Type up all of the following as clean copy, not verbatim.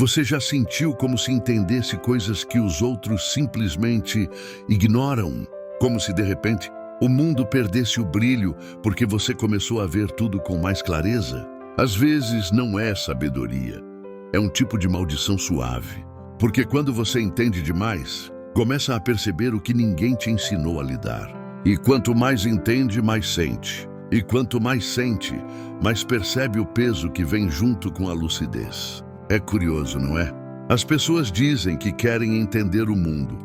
Você já sentiu como se entendesse coisas que os outros simplesmente ignoram? Como se, de repente, o mundo perdesse o brilho porque você começou a ver tudo com mais clareza? Às vezes não é sabedoria, é um tipo de maldição suave. Porque quando você entende demais, começa a perceber o que ninguém te ensinou a lidar. E quanto mais entende, mais sente. E quanto mais sente, mais percebe o peso que vem junto com a lucidez. É curioso, não é? As pessoas dizem que querem entender o mundo,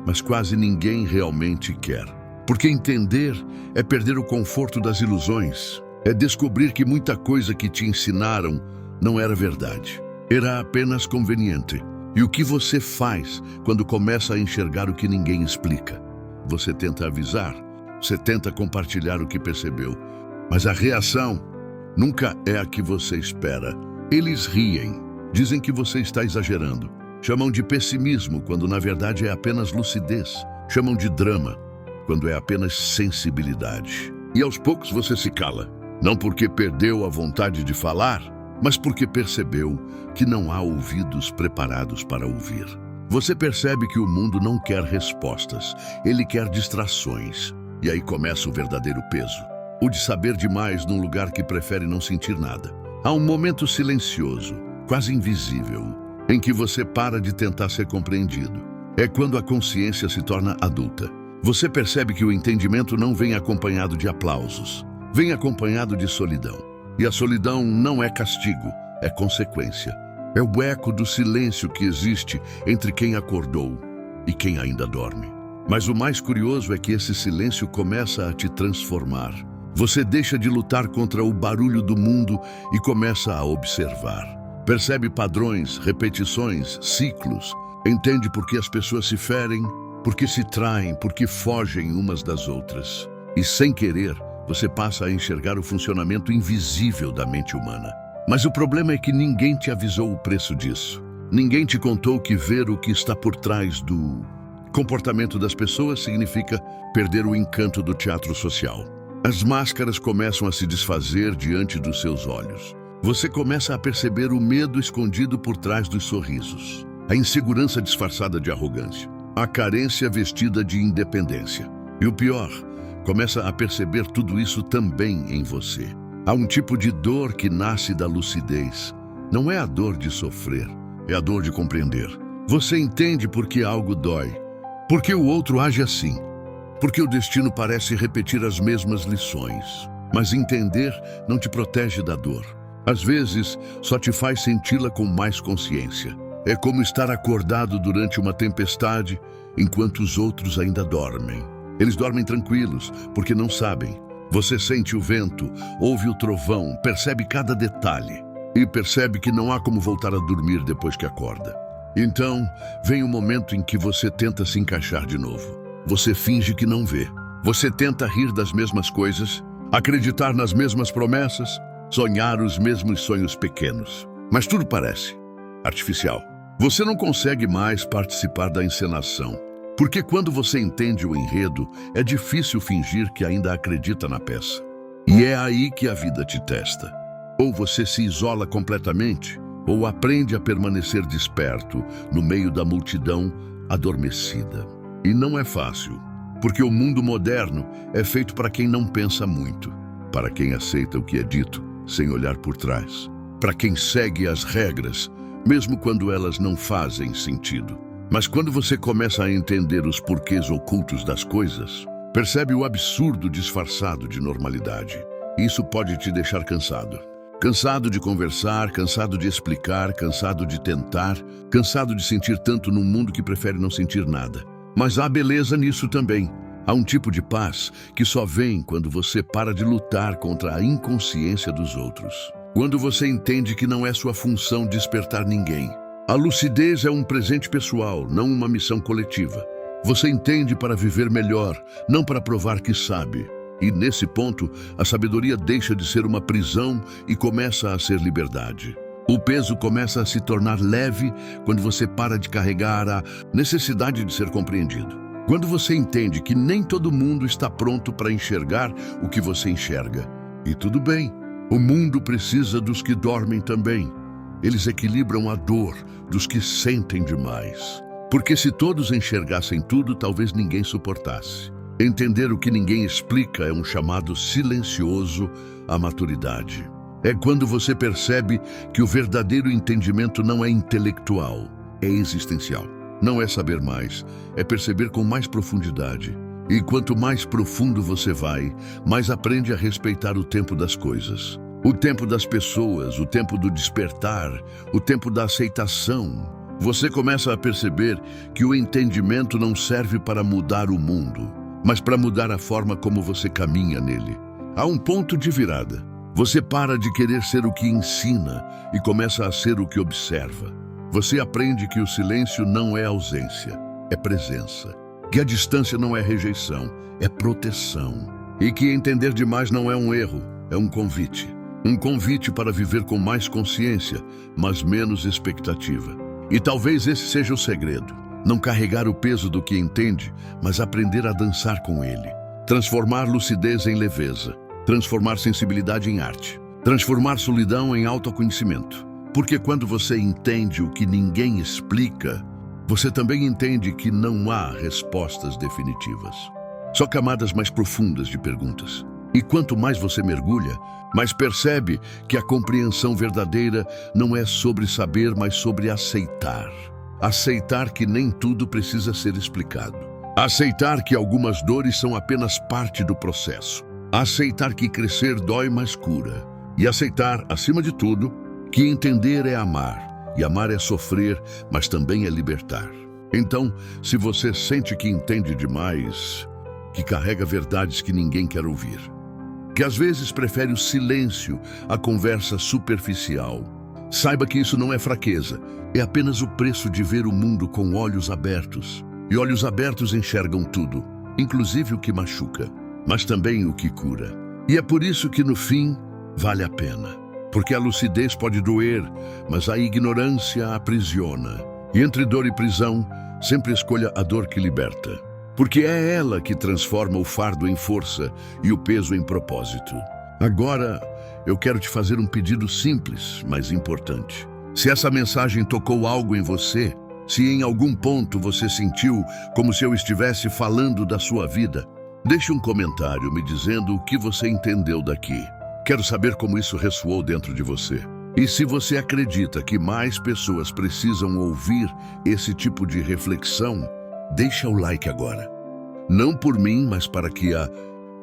mas quase ninguém realmente quer. Porque entender é perder o conforto das ilusões, é descobrir que muita coisa que te ensinaram não era verdade, era apenas conveniente. E o que você faz quando começa a enxergar o que ninguém explica? Você tenta avisar, você tenta compartilhar o que percebeu, mas a reação nunca é a que você espera. Eles riem, dizem que você está exagerando, chamam de pessimismo quando na verdade é apenas lucidez, chamam de drama quando é apenas sensibilidade. E aos poucos você se cala, não porque perdeu a vontade de falar, mas porque percebeu que não há ouvidos preparados para ouvir. Você percebe que o mundo não quer respostas, ele quer distrações. E aí começa o verdadeiro peso, o de saber demais num lugar que prefere não sentir nada. Há um momento silencioso, quase invisível, em que você para de tentar ser compreendido. É quando a consciência se torna adulta. Você percebe que o entendimento não vem acompanhado de aplausos, vem acompanhado de solidão. E a solidão não é castigo, é consequência. É o eco do silêncio que existe entre quem acordou e quem ainda dorme. Mas o mais curioso é que esse silêncio começa a te transformar. Você deixa de lutar contra o barulho do mundo e começa a observar. Percebe padrões, repetições, ciclos. Entende por que as pessoas se ferem, por que se traem, por que fogem umas das outras. E sem querer, você passa a enxergar o funcionamento invisível da mente humana. Mas o problema é que ninguém te avisou o preço disso. Ninguém te contou que ver o que está por trás do comportamento das pessoas significa perder o encanto do teatro social. As máscaras começam a se desfazer diante dos seus olhos. Você começa a perceber o medo escondido por trás dos sorrisos, a insegurança disfarçada de arrogância, a carência vestida de independência. E o pior, começa a perceber tudo isso também em você. Há um tipo de dor que nasce da lucidez. Não é a dor de sofrer, é a dor de compreender. Você entende por que algo dói, porque o outro age assim, porque o destino parece repetir as mesmas lições. Mas entender não te protege da dor. Às vezes, só te faz senti-la com mais consciência. É como estar acordado durante uma tempestade, enquanto os outros ainda dormem. Eles dormem tranquilos, porque não sabem. Você sente o vento, ouve o trovão, percebe cada detalhe. E percebe que não há como voltar a dormir depois que acorda. Então, vem o momento em que você tenta se encaixar de novo. Você finge que não vê. Você tenta rir das mesmas coisas, acreditar nas mesmas promessas, sonhar os mesmos sonhos pequenos. Mas tudo parece artificial. Você não consegue mais participar da encenação. Porque quando você entende o enredo, é difícil fingir que ainda acredita na peça. E é aí que a vida te testa. Ou você se isola completamente, ou aprende a permanecer desperto no meio da multidão adormecida. E não é fácil, porque o mundo moderno é feito para quem não pensa muito, para quem aceita o que é dito sem olhar por trás, para quem segue as regras, mesmo quando elas não fazem sentido. Mas quando você começa a entender os porquês ocultos das coisas, percebe o absurdo disfarçado de normalidade. Isso pode te deixar cansado. Cansado de conversar, cansado de explicar, cansado de tentar, cansado de sentir tanto num mundo que prefere não sentir nada. Mas há beleza nisso também. Há um tipo de paz que só vem quando você para de lutar contra a inconsciência dos outros. Quando você entende que não é sua função despertar ninguém. A lucidez é um presente pessoal, não uma missão coletiva. Você entende para viver melhor, não para provar que sabe. E nesse ponto, a sabedoria deixa de ser uma prisão e começa a ser liberdade. O peso começa a se tornar leve quando você para de carregar a necessidade de ser compreendido. Quando você entende que nem todo mundo está pronto para enxergar o que você enxerga. E tudo bem, o mundo precisa dos que dormem também. eles equilibram a dor dos que sentem demais. Porque se todos enxergassem tudo, talvez ninguém suportasse. Entender o que ninguém explica é um chamado silencioso à maturidade. É quando você percebe que o verdadeiro entendimento não é intelectual, é existencial. Não é saber mais, é perceber com mais profundidade. E quanto mais profundo você vai, mais aprende a respeitar o tempo das coisas. O tempo das pessoas, o tempo do despertar, o tempo da aceitação. Você começa a perceber que o entendimento não serve para mudar o mundo, mas para mudar a forma como você caminha nele. Há um ponto de virada. Você para de querer ser o que ensina e começa a ser o que observa. Você aprende que o silêncio não é ausência, é presença. Que a distância não é rejeição, é proteção. E que entender demais não é um erro, é um convite. Um convite para viver com mais consciência, mas menos expectativa. E talvez esse seja o segredo. Não carregar o peso do que entende, mas aprender a dançar com ele. Transformar lucidez em leveza. Transformar sensibilidade em arte. Transformar solidão em autoconhecimento. Porque quando você entende o que ninguém explica, você também entende que não há respostas definitivas. Só camadas mais profundas de perguntas. E quanto mais você mergulha, mais percebe que a compreensão verdadeira não é sobre saber, mas sobre aceitar. Aceitar que nem tudo precisa ser explicado. Aceitar que algumas dores são apenas parte do processo. Aceitar que crescer dói, mas cura. E aceitar, acima de tudo, que entender é amar. E amar é sofrer, mas também é libertar. Então, se você sente que entende demais, que carrega verdades que ninguém quer ouvir, que às vezes prefere o silêncio à conversa superficial, saiba que isso não é fraqueza, é apenas o preço de ver o mundo com olhos abertos. E olhos abertos enxergam tudo, inclusive o que machuca, mas também o que cura. E é por isso que no fim, vale a pena. Porque a lucidez pode doer, mas a ignorância a aprisiona. E entre dor e prisão, sempre escolha a dor que liberta. Porque é ela que transforma o fardo em força e o peso em propósito. Agora, eu quero te fazer um pedido simples, mas importante. Se essa mensagem tocou algo em você, se em algum ponto você sentiu como se eu estivesse falando da sua vida, deixe um comentário me dizendo o que você entendeu daqui. Quero saber como isso ressoou dentro de você. E se você acredita que mais pessoas precisam ouvir esse tipo de reflexão, deixa o like agora. Não por mim, mas para que a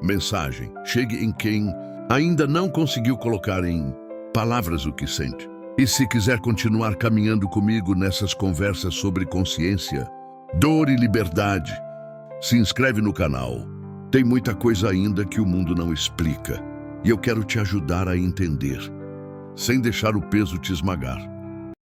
mensagem chegue em quem ainda não conseguiu colocar em palavras o que sente. E se quiser continuar caminhando comigo nessas conversas sobre consciência, dor e liberdade, se inscreve no canal. Tem muita coisa ainda que o mundo não explica. E eu quero te ajudar a entender, sem deixar o peso te esmagar.